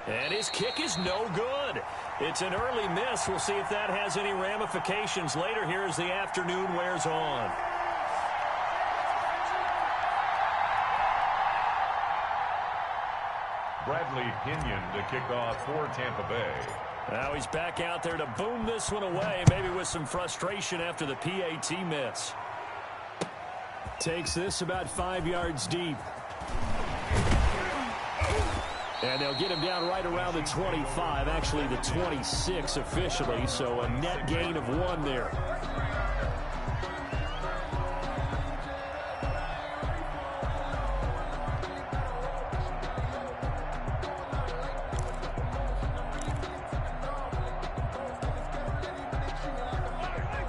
And his kick is no good. It's an early miss. We'll see if that has any ramifications later here as the afternoon wears on. Bradley Pinion to kick off for Tampa Bay. Now he's back out there to boom this one away, maybe with some frustration after the PAT miss. Takes this about 5 yards deep. And they'll get him down right around the 25, actually the 26 officially, so a net gain of 1 there.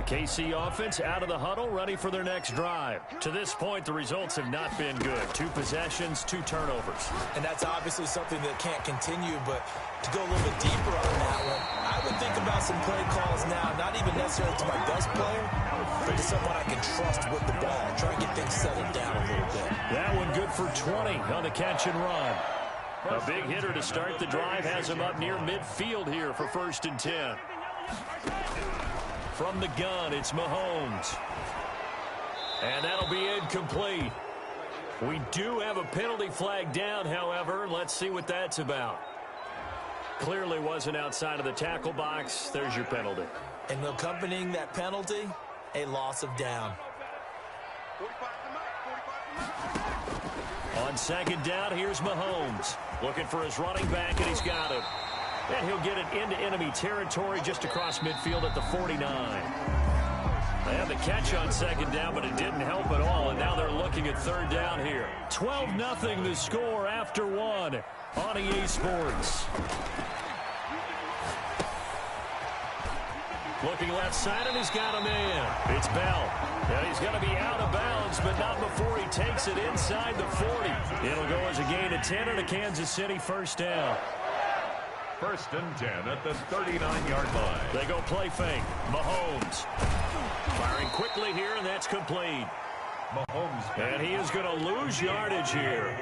KC offense out of the huddle, ready for their next drive. To this point, the results have not been good. 2 possessions, 2 turnovers. And that's obviously something that can't continue, but to go a little bit deeper on that one, I would think about some play calls now, not even necessarily to my best player, but to someone I can trust with the ball. Try and get things settled down a little bit. That one good for 20 on the catch and run. A big hitter to start the drive has him up near midfield here for 1st and 10. From the gun, it's Mahomes. And that'll be incomplete. We do have a penalty flag down, however. Let's see what that's about. Clearly wasn't outside of the tackle box. There's your penalty. And accompanying that penalty, a loss of down. On 2nd down, here's Mahomes. Looking for his running back, and he's got him. And he'll get it into enemy territory just across midfield at the 49. They had the catch on 2nd down, but it didn't help at all, and now they're looking at 3rd down here. 12-0 the score after 1 on EA Sports. Looking left side, and he's got a man. It's Bell. Now he's going to be out of bounds, but not before he takes it inside the 40. It'll go as a gain of 10 and a Kansas City 1st down. 1st and 10 at the 39-yard line. They go play fake. Mahomes firing quickly here, and that's complete. Mahomes. And he is going to lose yardage here.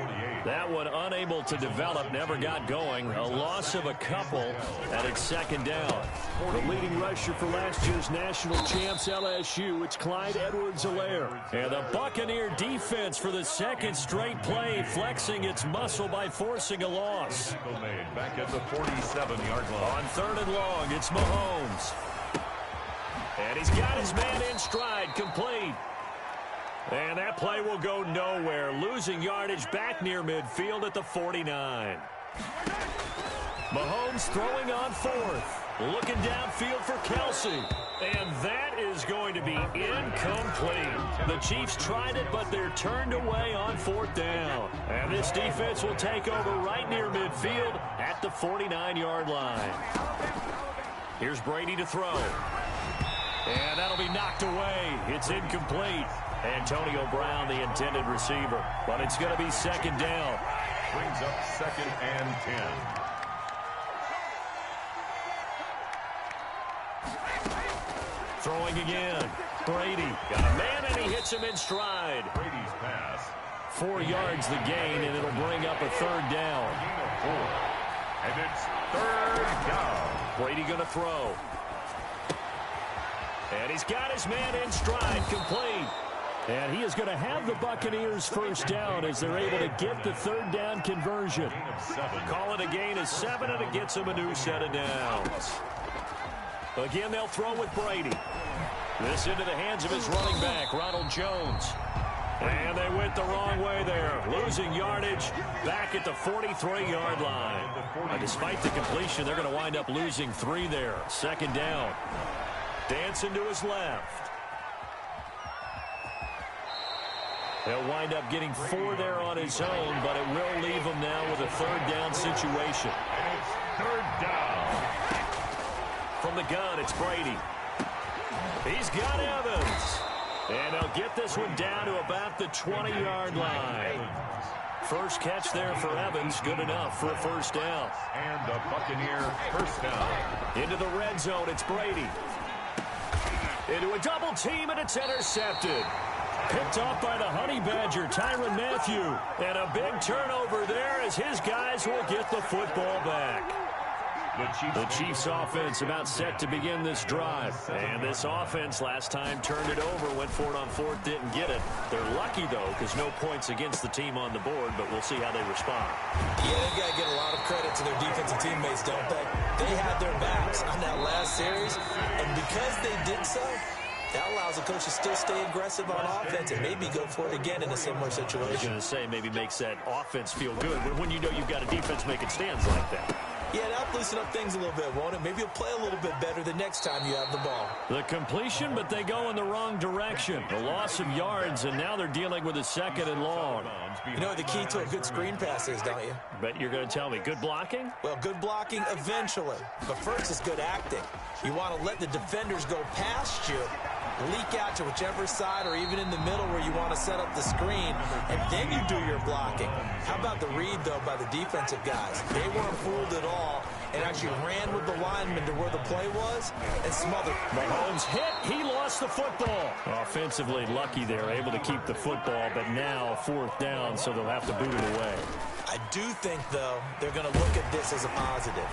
That one unable to develop, never got going. A loss of a couple at its 2nd down. The leading rusher for last year's national champs LSU, it's Clyde Edwards-Helaire. And the Buccaneer defense for the 2nd straight play, flexing its muscle by forcing a loss. Back at the 47-yard line. On 3rd and long, it's Mahomes. And he's got his man in stride, complete. And that play will go nowhere. Losing yardage back near midfield at the 49. Mahomes throwing on 4th. Looking downfield for Kelsey. And that is going to be incomplete. The Chiefs tried it, but they're turned away on 4th down. And this defense will take over right near midfield at the 49-yard line. Here's Brady to throw. And that'll be knocked away. It's incomplete. Antonio Brown, the intended receiver. But it's going to be 2nd down. Brings up 2nd and 10. Throwing again. Brady got a man, and he hits him in stride. Brady's pass. 4 yards the gain, and it'll bring up a 3rd down. Gain of 4. And it's 3rd down. Brady going to throw. And he's got his man in stride, complete. And he is going to have the Buccaneers 1st down as they're able to get the 3rd down conversion. Call it a gain of 7, and it gets them a new set of downs. Again, they'll throw with Brady. This into the hands of his running back, Ronald Jones. And they went the wrong way there. Losing yardage back at the 43-yard line. Despite the completion, they're going to wind up losing 3 there. 2nd down. Dancing to his left. He'll wind up getting 4 there on his own, but it will leave him now with a 3rd down situation. And it's 3rd down. From the gun, it's Brady. He's got Evans. And he'll get this one down to about the 20-yard line. First catch there for Evans, good enough for a 1st down. And a Buccaneer 1st down. Into the red zone, it's Brady. Into a double team, and it's intercepted. Picked off by the Honey Badger, Tyrann Mathieu. And a big turnover there as his guys will get the football back. The Chiefs offense about set to begin this drive. And this offense last time turned it over, went for it on fourth, didn't get it. They're lucky, though, because no points against the team on the board, but we'll see how they respond. Yeah, they've got to get a lot of credit to their defensive teammates, don't they? They had their backs on that last series, and because they did so, that allows the coach to still stay aggressive on offense and maybe go for it again in a similar situation. I was going to say maybe makes that offense feel good when you know you've got a defense making stands like that. Yeah, that'll loosen up things a little bit, won't it? Maybe you'll play a little bit better the next time you have the ball. The completion, but they go in the wrong direction. A loss of yards, and now they're dealing with a 2nd and long. You know what the key to a good screen pass is, don't you? Bet you're going to tell me. Good blocking? Well, good blocking eventually. But first is good acting. You want to let the defenders go past you, leak out to whichever side or even in the middle where you want to set up the screen, and then you do your blocking. How about the read, though, by the defensive guys? They weren't fooled at all and actually ran with the lineman to where the play was and smothered. Mahomes hit. He lost the football. Offensively lucky they're able to keep the football, but now 4th down, so they'll have to boot it away. I do think, though, they're going to look at this as a positive.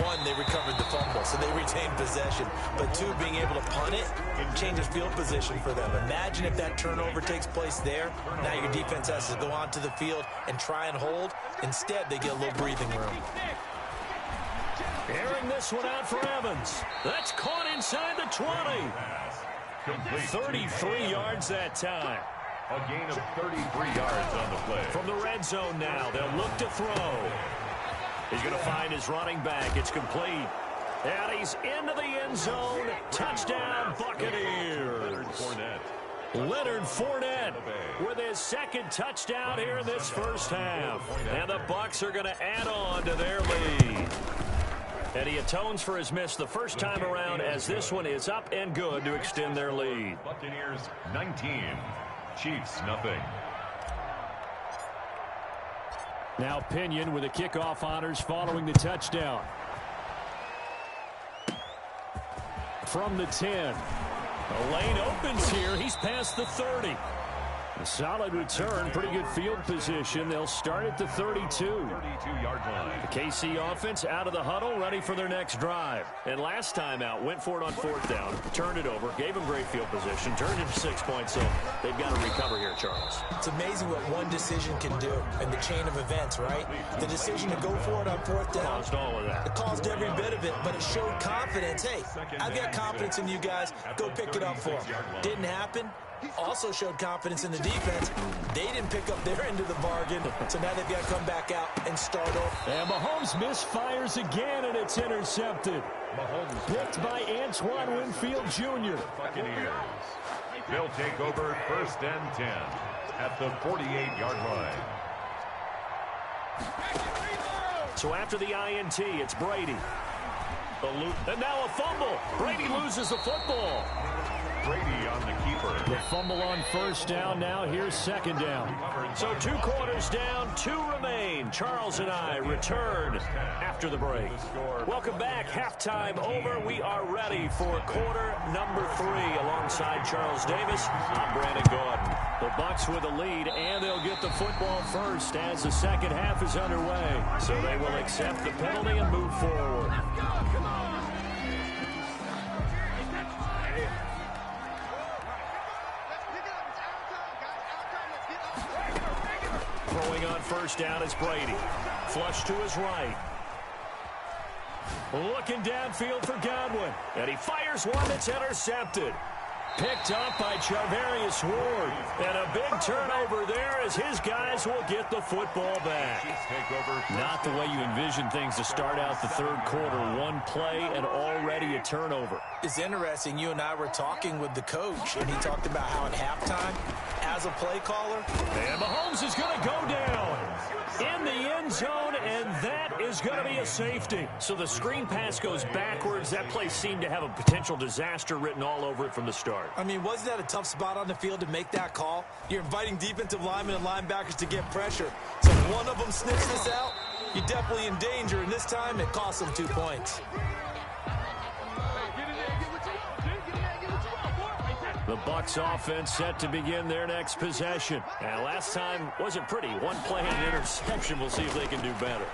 One, they recovered the fumble, so they retained possession. But two, being able to punt it changes field position for them. Imagine if that turnover takes place there. Now your defense has to go onto the field and try and hold. Instead, they get a little breathing room. Airing this one out for Evans. That's caught inside the 20. 33 yards that time. A gain of 33 yards on the play. From the red zone now, they'll look to throw. He's going to find his running back. It's complete. And he's into the end zone. Touchdown, Buccaneers. Leonard Fournette with his 2nd touchdown here in this first half. And the Bucs are going to add on to their lead. And he atones for his miss the first time around as this one is up and good to extend their lead. Buccaneers 19. Chiefs nothing. Now Pinion with the kickoff honors following the touchdown. From the 10. A lane opens here. He's past the 30. A solid return. Pretty good field position. They'll start at the 32. 32-yard line. The KC offense out of the huddle, ready for their next drive. And last time out, went for it on 4th down, turned it over, gave them great field position, turned it to 6 points, so they've got to recover here, Charles. It's amazing what one decision can do in the chain of events, right? The decision to go for it on 4th down. Caused all of that. It caused every bit of it, but it showed confidence. Hey, I've got confidence in you guys. Go pick it up for them. Didn't happen. Also showed confidence in the defense. They didn't pick up their end of the bargain, so now they've got to come back out and start over. And Mahomes misfires again, and it's intercepted. Mahomes picked by Antoine Winfield Jr. Buccaneers. They'll take over 1st and 10 at the 48-yard line. So after the INT, it's Brady. And now a fumble. Brady loses the football. Brady on the keeper. The fumble on 1st down. Now here's 2nd down. So 2 quarters down, 2 remain. Charles and I return after the break. Welcome back. Halftime over. We are ready for quarter number 3. Alongside Charles Davis, I'm Brandon Gordon. The Bucs with the lead, and they'll get the football first as the second half is underway. So they will accept the penalty and move forward. Throwing on 1st down is Brady. Flush to his right. Looking downfield for Godwin. And he fires one that's intercepted. Picked up by Charvarius Ward. And a big turnover there as his guys will get the football back. Not the way you envision things to start out the 3rd quarter. 1 play and already a turnover. It's interesting. You and I were talking with the coach, and he talked about how at halftime, as a play caller, and Mahomes is going to go down in the end zone, and that is going to be a safety. So the screen pass goes backwards. That play seemed to have a potential disaster written all over it from the start. I mean, wasn't that a tough spot on the field to make that call? You're inviting defensive linemen and linebackers to get pressure. So if one of them sniffs this out, you're definitely in danger, and this time it cost them 2 points. The Bucs offense set to begin their next possession. And last time wasn't pretty. One play and an interception. We'll see if they can do better.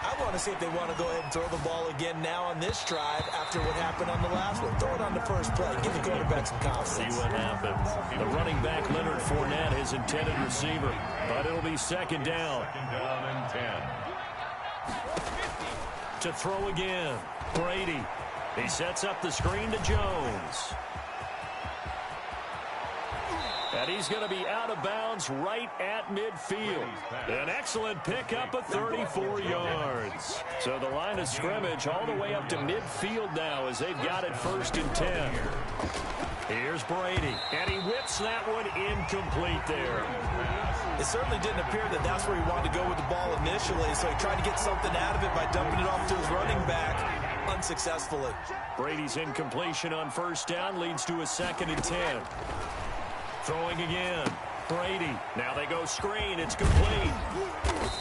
I want to see if they want to go ahead and throw the ball again now on this drive after what happened on the last one. Throw it on the first play. Give the quarterback some confidence. See what happens. The running back, Leonard Fournette, his intended receiver. But it'll be second down. Second down and 10. To throw again. Brady. He sets up the screen to Jones. And he's going to be out of bounds right at midfield. An excellent pickup of 34 yards. So the line of scrimmage all the way up to midfield now as they've got it 1st and 10. Here's Brady. And he whips that one incomplete there. It certainly didn't appear that that's where he wanted to go with the ball initially, so he tried to get something out of it by dumping it off to his running back unsuccessfully. Brady's incompletion on 1st down leads to a 2nd and 10. Throwing again. Brady. Now they go screen. It's complete.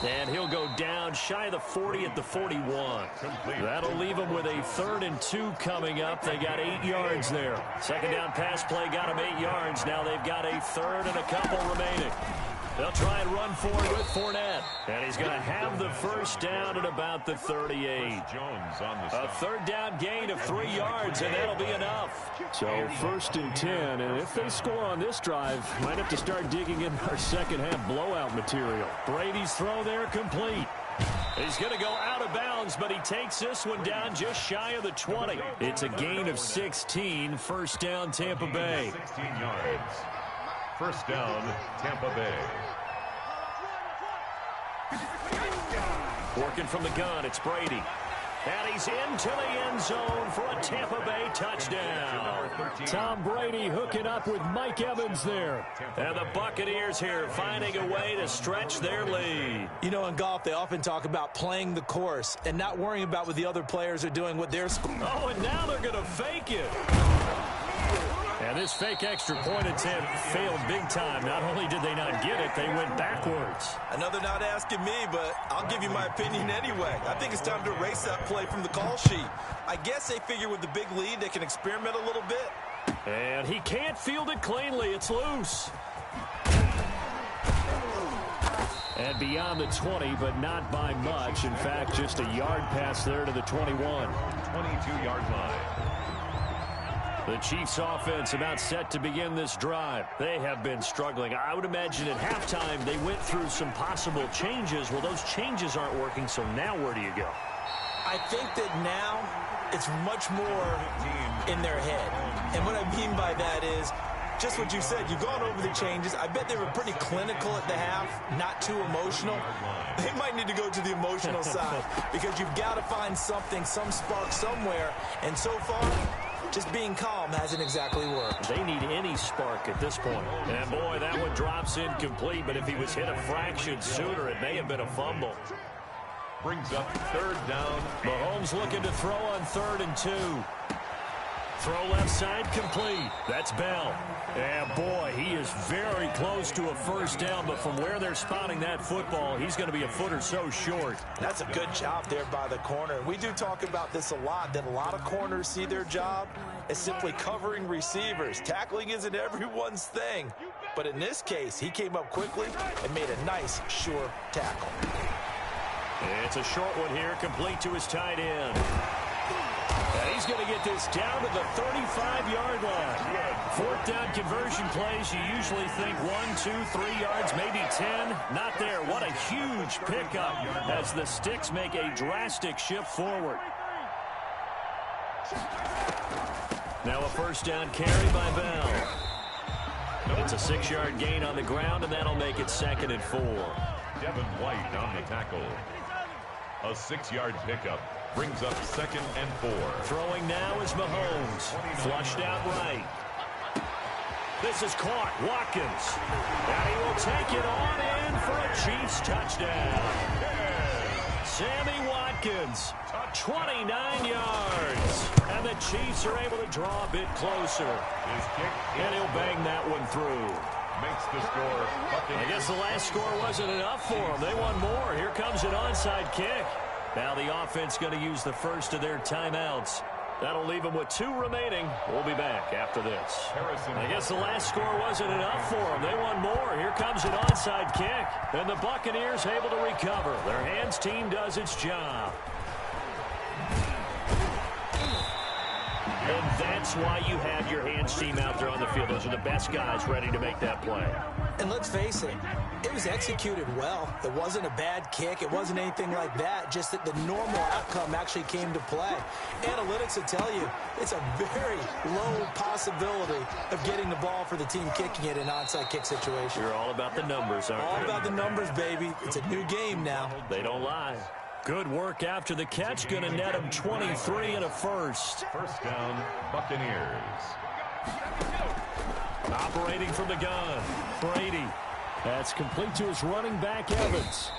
And he'll go down shy of the 40 at the 41. That'll leave him with a 3rd and 2 coming up. They got 8 yards there. Second down pass play got him 8 yards. Now they've got a 3rd and a couple remaining. They'll try and run for it with Fournette. And he's going to have the 1st down at about the 38. Jones on the A 3rd down gain of 3 yards, and that'll be enough. So 1st and 10, and if they score on this drive, might have to start digging in our second half blowout material. Brady's throw there complete. He's going to go out of bounds, but he takes this one down just shy of the 20. It's a gain of 16, 1st down Tampa Bay. 16 yards. 1st down, Tampa Bay. Working from the gun, it's Brady. And he's into the end zone for a Tampa Bay touchdown. Tom Brady hooking up with Mike Evans there. And the Buccaneers here finding a way to stretch their lead. You know, in golf, they often talk about playing the course and not worrying about what the other players are doing with their score. Oh, and now they're going to fake it. And this fake extra point attempt failed big time. Not only did they not get it, they went backwards. I know they're not asking me, but I'll give you my opinion anyway. I think it's time to erase that play from the call sheet. I guess they figure with the big lead, they can experiment a little bit. And he can't field it cleanly. It's loose. And beyond the 20, but not by much. In fact, just a yard pass there to the 21. 22-yard line. The Chiefs offense about set to begin this drive. They have been struggling. I would imagine at halftime they went through some possible changes. Well, those changes aren't working, so now where do you go? I think that now it's much more in their head. And what I mean by that is just what you said. You've gone over the changes. I bet they were pretty clinical at the half, not too emotional. They might need to go to the emotional side because you've got to find something, some spark somewhere. And so far, just being calm hasn't exactly worked. They need any spark at this point. And, boy, that one drops incomplete, but if he was hit a fraction sooner, it may have been a fumble. Brings up 3rd down. Mahomes looking to throw on 3rd and 2. Throw left side complete. That's Bell. And, boy, he is very close to a 1st down, but from where they're spotting that football, he's going to be a foot or so short. That's a good job there by the corner. We do talk about this a lot, that a lot of corners see their job as simply covering receivers. Tackling isn't everyone's thing. But in this case, he came up quickly and made a nice, sure tackle. It's a short one here, complete to his tight end. And he's going to get this down to the 35-yard line. 4th down conversion plays, you usually think 1, 2, 3 yards, maybe 10. Not there. What a huge pickup as the Sticks make a drastic shift forward. Now a 1st down carry by Bell. It's a 6-yard gain on the ground, and that'll make it 2nd and 4. Devin White on the tackle. A 6-yard pickup. Brings up 2nd and 4. Throwing now is Mahomes. Flushed out right. This is caught. Watkins. And he will take it on in for a Chiefs touchdown. Sammy Watkins, 29 yards. And the Chiefs are able to draw a bit closer. And he'll bang that one through. Makes the score. I guess the last score wasn't enough for them. They want more. Here comes an onside kick. Now the offense going to use the first of their timeouts. That'll leave him with 2 remaining. We'll be back after this. I guess the last score wasn't enough for them. They want more. Here comes an onside kick. And the Buccaneers able to recover. Their hands team does its job. And that's why you have your hands team out there on the field. Those are the best guys ready to make that play. And let's face it, it was executed well. It wasn't a bad kick. It wasn't anything like that. Just that the normal outcome actually came to play. Analytics will tell you it's a very low possibility of getting the ball for the team kicking it in an onside kick situation. You're all about the numbers, aren't you? All about the numbers, baby. It's a new game now. They don't lie. Good work after the catch. Going to net him 23 and a first. First down, Buccaneers. Operating from the gun, Brady. That's complete to his running back, Evans.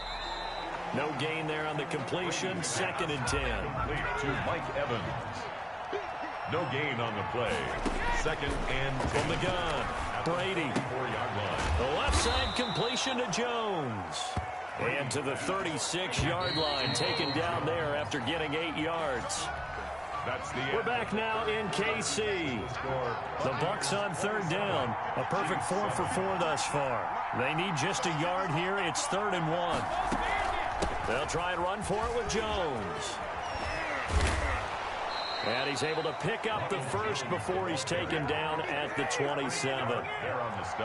No gain there on the completion. 2nd and 10. Complete to Mike Evans. No gain on the play. 2nd and 10. From the gun, Brady. 4-yard line. The left side completion to Jones. And to the 36-yard line, taken down there after getting 8 yards. That's the end. We're back now in KC. The Bucs on 3rd down. A perfect 4 for 4 thus far. They need just a yard here. It's 3rd and 1. They'll try and run for it with Jones. And he's able to pick up the first before he's taken down at the 27.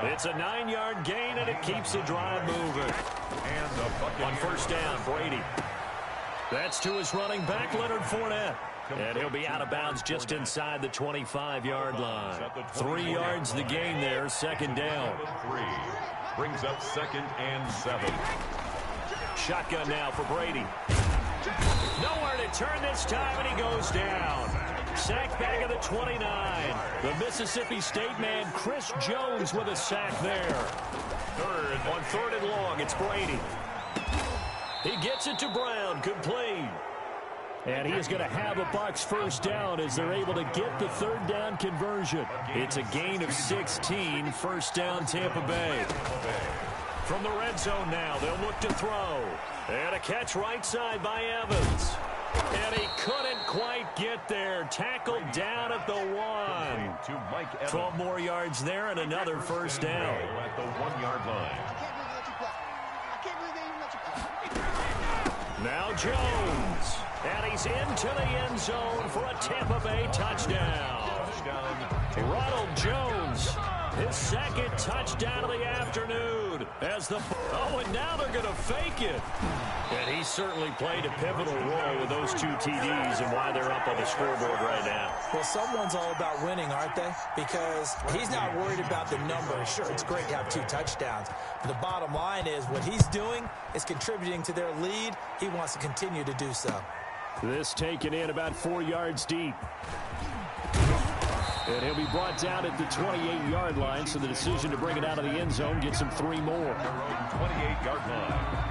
It's a 9-yard gain, and it keeps the drive moving. On 1st down, Brady. That's to his running back, Leonard Fournette. And he'll be out of bounds just inside the 25-yard line. 3 yards the gain there, 2nd down. 3 brings up 2nd and 7. Shotgun now for Brady. Nowhere to turn this time, and he goes down. Sack back of the 29. The Mississippi State man, Chris Jones, with a sack there. On 3rd and long, it's Brady. He gets it to Brown, complete. And he is going to have a Bucs first down as they're able to get the 3rd down conversion. It's a gain of 16, 1st down Tampa Bay. From the red zone now, they'll look to throw. And a catch right side by Evans. And he couldn't quite get there. Tackled down at the 1. 12 more yards there and another first down. At the 1-yard line. Now Jones. And he's into the end zone for a Tampa Bay touchdown. Ronald Jones, his 2nd touchdown of the afternoon. And now they're going to fake it. And he certainly played a pivotal role with those 2 TDs and why they're up on the scoreboard right now. Well, someone's all about winning, aren't they? Because he's not worried about the numbers. Sure, it's great to have 2 touchdowns. But the bottom line is what he's doing is contributing to their lead. He wants to continue to do so. This taken in about 4 yards deep. And he'll be brought down at the 28-yard line, so the decision to bring it out of the end zone gets him 3 more. 28-yard line.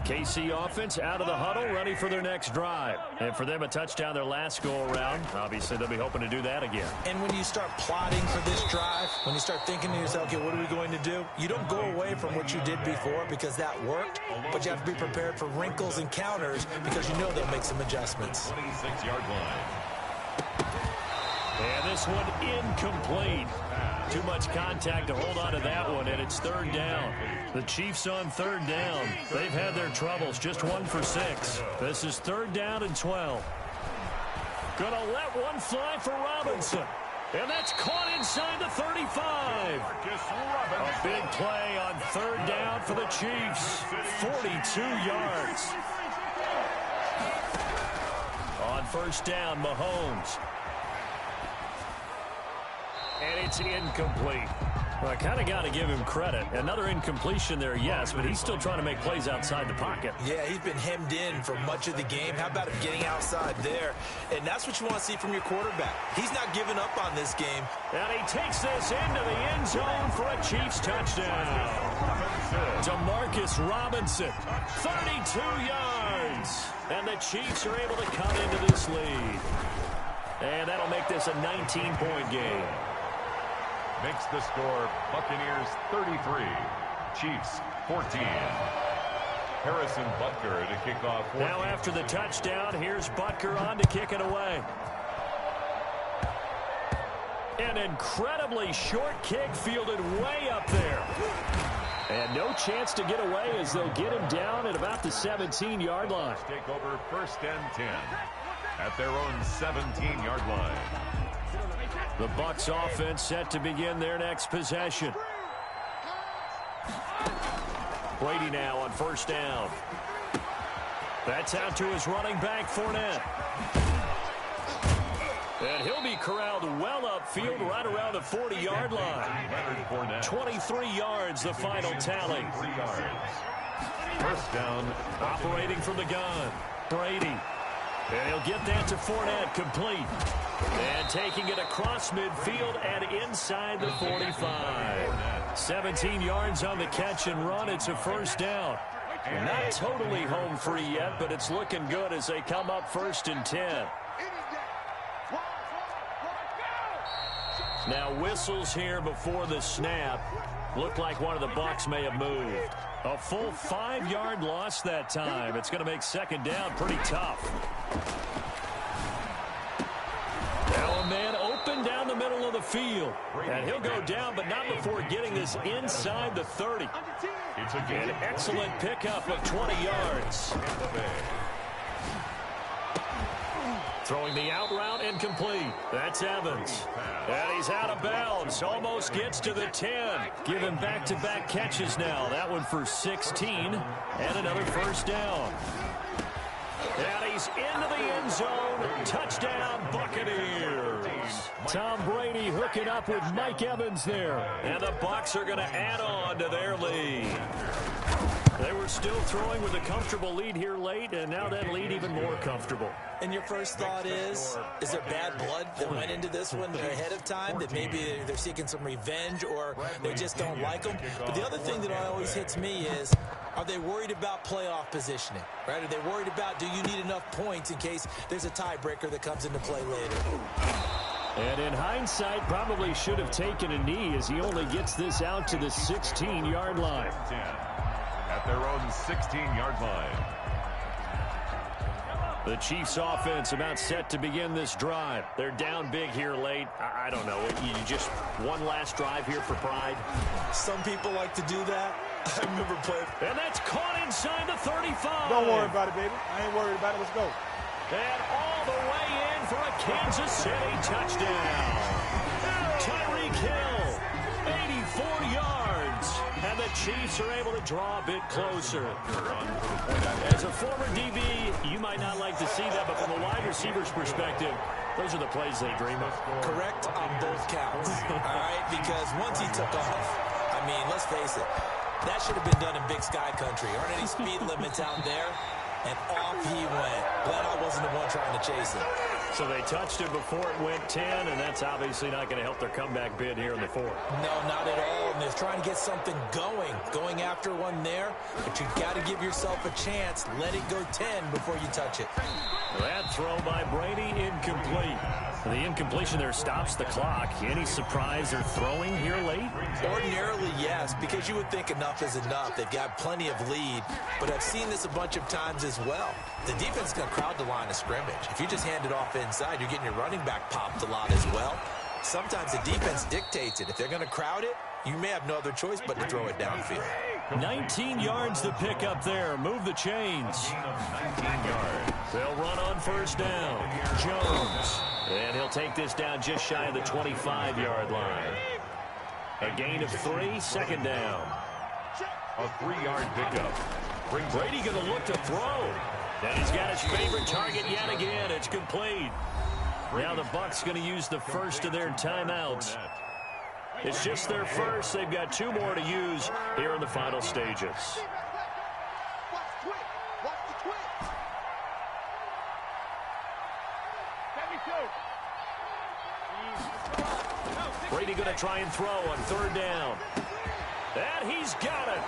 KC offense out of the huddle, ready for their next drive. And for them, a touchdown their last go-around. Obviously, they'll be hoping to do that again. And when you start plotting for this drive, when you start thinking to yourself, okay, what are we going to do? You don't go away from what you did before because that worked, but you have to be prepared for wrinkles and counters because you know they'll make some adjustments. 26-yard line. And this one incomplete. Too much contact to hold on to that one, and it's 3rd down. The Chiefs on 3rd down. They've had their troubles, just 1 for 6. This is 3rd down and 12. Gonna let one fly for Robinson. And that's caught inside the 35. A big play on 3rd down for the Chiefs. 42 yards. On 1st down, Mahomes. And it's incomplete. Well, I kind of got to give him credit. Another incompletion there, yes, but he's still trying to make plays outside the pocket. Yeah, he's been hemmed in for much of the game. How about him getting outside there? And that's what you want to see from your quarterback. He's not giving up on this game. And he takes this into the end zone for a Chiefs touchdown. Demarcus Robinson, 32 yards. And the Chiefs are able to cut into this lead. And that'll make this a 19-point game. Makes the score Buccaneers 33, Chiefs 14. Harrison Butker to kick off. 14. Now after the touchdown, here's Butker on to kick it away. An incredibly short kick fielded way up there. And no chance to get away as they'll get him down at about the 17-yard line. Take over 1st and 10 at their own 17-yard line. The Bucs offense set to begin their next possession. Brady now on 1st down. That's out to his running back, Fournette. And he'll be corralled well upfield right around the 40-yard line. 23 yards, the final tally. 1st down. Operating from the gun, Brady. And he'll get that to Fournette, complete. And taking it across midfield and inside the 45. 17 yards on the catch and run. It's a 1st down. Not totally home free yet, but it's looking good as they come up 1st and 10. Now whistles here before the snap. Looked like one of the Bucs may have moved. A full 5-yard loss that time. It's going to make 2nd down pretty tough. Now a man open down the middle of the field. And he'll go down, but not before getting this inside the 30. It's an excellent pickup of 20 yards. Throwing the out route incomplete. That's Evans. And he's out of bounds. Almost gets to the 10. Giving back-to-back catches now. That one for 16. And another 1st down. And he's into the end zone. Touchdown, Buccaneers. Tom Brady hooking up with Mike Evans there. And the Bucs are going to add on to their lead. They were still throwing with a comfortable lead here late, and now that lead even more comfortable. And your first thought is there bad blood that went into this one ahead of time, that maybe they're seeking some revenge or they just don't like them? But the other thing that always hits me is, are they worried about playoff positioning? Right? Are they worried about, do you need enough points in case there's a tiebreaker that comes into play later? And in hindsight, probably should have taken a knee as he only gets this out to the 16-yard line. At their own 16-yard line. The Chiefs offense about set to begin this drive. They're down big here late. I don't know. You just one last drive here for pride. Some people like to do that. I remember playing. And that's caught inside the 35. Don't worry about it, baby. I ain't worried about it. Let's go. And all the way in for a Kansas City touchdown. Tyreek Hill, 84 yards. And the Chiefs are able to draw a bit closer. As a former DB, you might not like to see that, but from a wide receiver's perspective, those are the plays they dream of. Correct on both counts. All right, because once he took off, I mean, let's face it, that should have been done in Big Sky Country. Aren't any speed limits out there? And off he went. Glad I wasn't the one trying to chase him. So they touched him before it went 10, and that's obviously not going to help their comeback bid here in the 4th. No, not at all. And they're trying to get something going after one there. But you've got to give yourself a chance. Let it go 10 before you touch it. That throw by Brady, incomplete. The incompletion there stops the clock. Any surprise they're throwing here late? Ordinarily, yes, because you would think enough is enough. They've got plenty of lead, but I've seen this a bunch of times as well. The defense is going to crowd the line of scrimmage. If you just hand it off inside, you're getting your running back popped a lot as well. Sometimes the defense dictates it. If they're going to crowd it, you may have no other choice but to throw it downfield. 19 yards to pick up there. Move the chains. 19 yards. They'll run on 1st down. Jones. And he'll take this down just shy of the 25-yard line. A gain of 3, 2nd down. A 3-yard pickup. Brady going to look to throw. And he's got his favorite target yet again. It's complete. Now the Bucs going to use the first of their timeouts. It's just their first. They've got 2 more to use here in the final stages. Brady going to try and throw on 3rd down. And he's got it.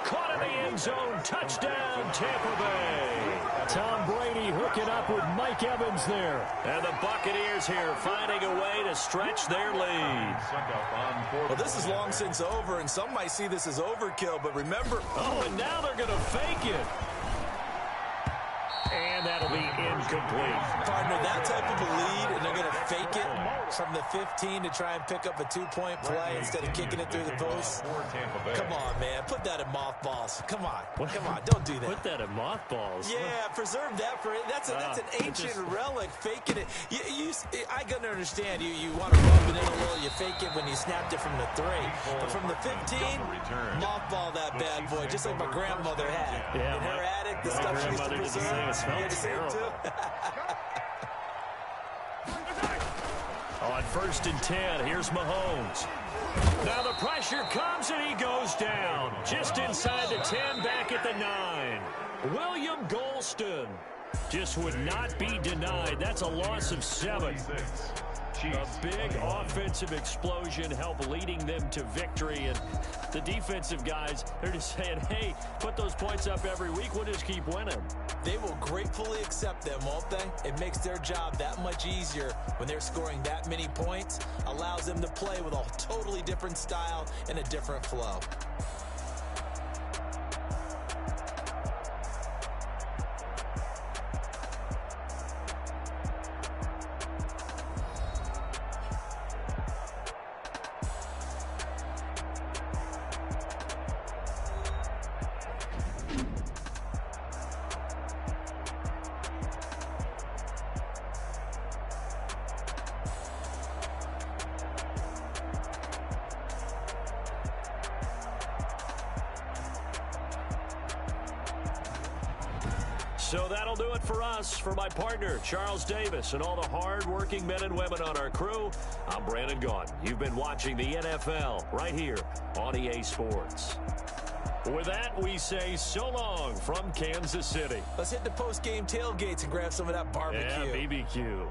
Caught in the end zone. Touchdown, Tampa Bay. Tom Brady hooking up with Mike Evans there. And the Buccaneers here finding a way to stretch their lead. Stuck up on Well, this is long since over, and some might see this as overkill, but remember... Oh, and now they're going to fake it. And that'll be incomplete. Partner, that type of a lead, and they're going to fake it from the 15 to try and pick up a 2-point play instead of kicking it through the post. Come on, man. Put that in mothballs. Come on. Come on. Don't do that. Put that in mothballs. Yeah, preserve that for it. That's an ancient relic, faking it. I can understand. You want to rub it in a little. You fake it when you snapped it from the 3. But from the 15, mothball that bad boy, just like my grandmother had. Yeah, in her attic, the stuff she used to preserve. It smells terrible. On 1st and 10, here's Mahomes. Now the pressure comes and he goes down. Just inside the 10, back at the 9. William Golston just would not be denied. That's a loss of 7. A big offensive explosion helped leading them to victory. And the defensive guys, they're just saying, hey, put those points up every week. We'll just keep winning. They will gratefully accept them, won't they? It makes their job that much easier when they're scoring that many points. Allows them to play with a totally different style and a different flow. So that'll do it for us. For my partner, Charles Davis, and all the hard-working men and women on our crew, I'm Brandon Gaudin. You've been watching the NFL right here on EA Sports. With that, we say so long from Kansas City. Let's hit the post-game tailgates and grab some of that barbecue. Yeah, BBQ.